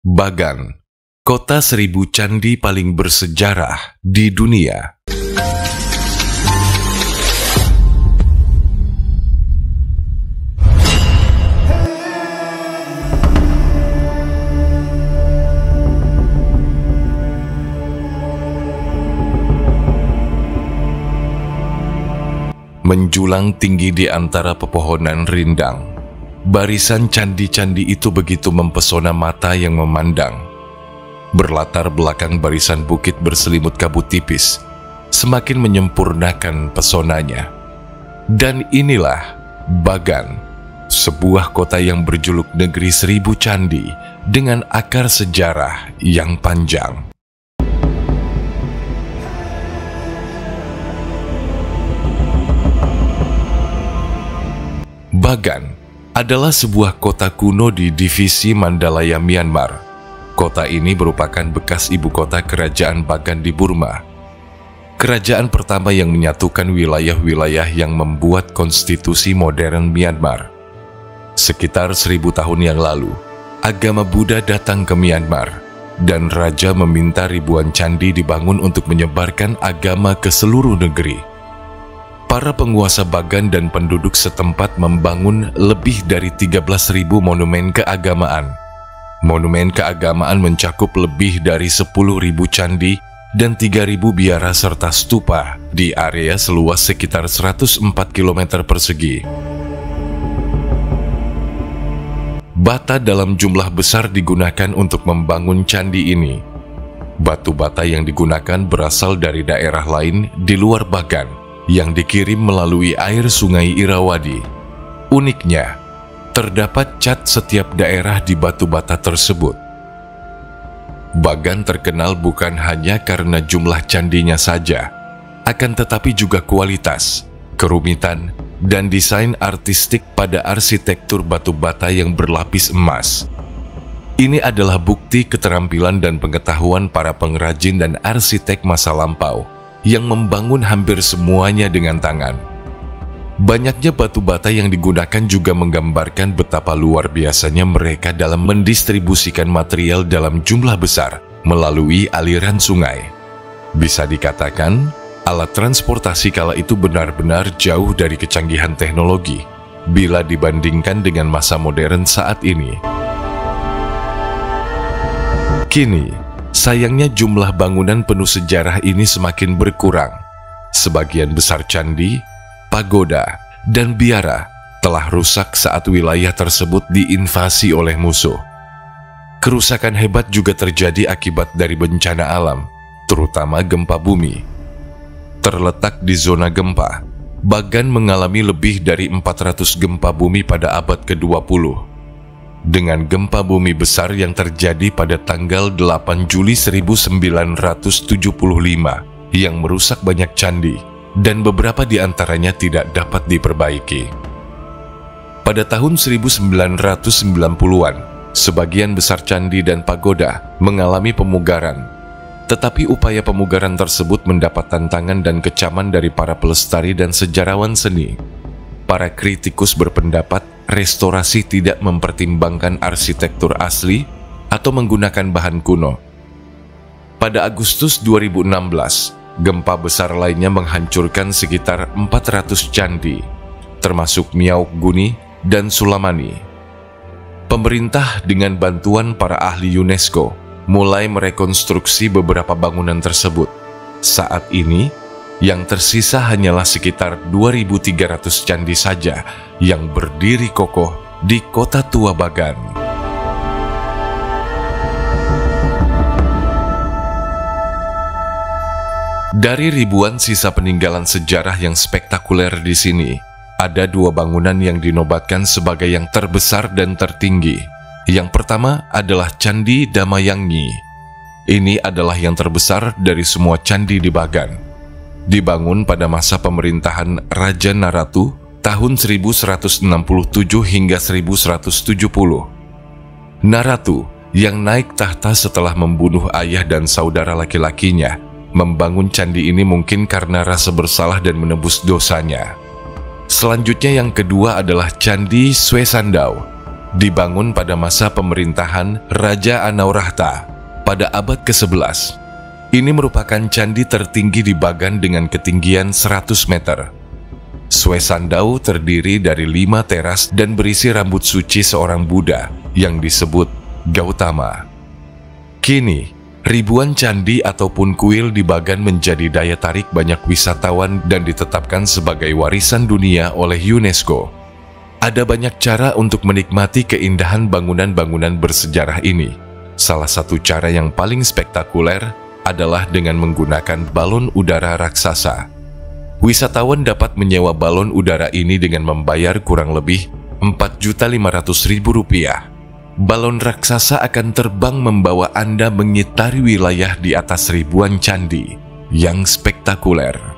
Bagan, kota seribu candi paling bersejarah di dunia. Menjulang tinggi di antara pepohonan rindang, barisan candi-candi itu begitu mempesona mata yang memandang. Berlatar belakang barisan bukit berselimut kabut tipis, semakin menyempurnakan pesonanya. Dan inilah Bagan, sebuah kota yang berjuluk negeri seribu candi dengan akar sejarah yang panjang. Bagan adalah sebuah kota kuno di divisi Mandalaya, Myanmar. Kota ini merupakan bekas ibu kota kerajaan Bagan di Burma. Kerajaan pertama yang menyatukan wilayah-wilayah yang membuat konstitusi modern Myanmar. Sekitar 1000 tahun yang lalu, agama Buddha datang ke Myanmar, dan raja meminta ribuan candi dibangun untuk menyebarkan agama ke seluruh negeri. Para penguasa Bagan dan penduduk setempat membangun lebih dari 13.000 monumen keagamaan. Monumen keagamaan mencakup lebih dari 10.000 candi dan 3.000 biara serta stupa di area seluas sekitar 104 km persegi. Bata dalam jumlah besar digunakan untuk membangun candi ini. Batu bata yang digunakan berasal dari daerah lain di luar Bagan, yang dikirim melalui air sungai Irrawaddy. Uniknya, terdapat cat setiap daerah di batu bata tersebut. Bagan terkenal bukan hanya karena jumlah candinya saja, akan tetapi juga kualitas, kerumitan, dan desain artistik pada arsitektur batu bata yang berlapis emas. Ini adalah bukti keterampilan dan pengetahuan para pengrajin dan arsitek masa lampau yang membangun hampir semuanya dengan tangan. Banyaknya batu bata yang digunakan juga menggambarkan betapa luar biasanya mereka dalam mendistribusikan material dalam jumlah besar melalui aliran sungai. Bisa dikatakan, alat transportasi kala itu benar-benar jauh dari kecanggihan teknologi bila dibandingkan dengan masa modern saat ini. Kini, sayangnya jumlah bangunan penuh sejarah ini semakin berkurang. Sebagian besar candi, pagoda, dan biara telah rusak saat wilayah tersebut diinvasi oleh musuh. Kerusakan hebat juga terjadi akibat dari bencana alam, terutama gempa bumi. Terletak di zona gempa, Bagan mengalami lebih dari 400 gempa bumi pada abad ke-20. Dengan gempa bumi besar yang terjadi pada tanggal 8 Juli 1975 yang merusak banyak candi dan beberapa di antaranya tidak dapat diperbaiki. Pada tahun 1990-an, sebagian besar candi dan pagoda mengalami pemugaran, tetapi upaya pemugaran tersebut mendapat tantangan dan kecaman dari para pelestari dan sejarawan seni. Para kritikus berpendapat restorasi tidak mempertimbangkan arsitektur asli atau menggunakan bahan kuno. Pada Agustus 2016, gempa besar lainnya menghancurkan sekitar 400 candi, termasuk Miauk Guni dan Sulamani. Pemerintah dengan bantuan para ahli UNESCO mulai merekonstruksi beberapa bangunan tersebut. Saat ini, yang tersisa hanyalah sekitar 2.300 candi saja yang berdiri kokoh di kota tua Bagan. Dari ribuan sisa peninggalan sejarah yang spektakuler di sini, ada 2 bangunan yang dinobatkan sebagai yang terbesar dan tertinggi. Yang pertama adalah Candi Damayangi. Ini adalah yang terbesar dari semua candi di Bagan. Dibangun pada masa pemerintahan Raja Naratu tahun 1167 hingga 1170. Naratu yang naik tahta setelah membunuh ayah dan saudara laki-lakinya membangun candi ini mungkin karena rasa bersalah dan menebus dosanya. Selanjutnya yang kedua adalah Candi Swesandau. dibangun pada masa pemerintahan Raja Anaurahta pada abad ke-11. Ini merupakan candi tertinggi di Bagan dengan ketinggian 100 meter. Swesandau terdiri dari 5 teras dan berisi rambut suci seorang Buddha yang disebut Gautama. Kini, ribuan candi ataupun kuil di Bagan menjadi daya tarik banyak wisatawan dan ditetapkan sebagai warisan dunia oleh UNESCO. Ada banyak cara untuk menikmati keindahan bangunan-bangunan bersejarah ini. Salah satu cara yang paling spektakuler adalah dengan menggunakan balon udara raksasa. Wisatawan dapat menyewa balon udara ini dengan membayar kurang lebih Rp4.500.000. Balon raksasa akan terbang membawa Anda mengitari wilayah di atas ribuan candi yang spektakuler.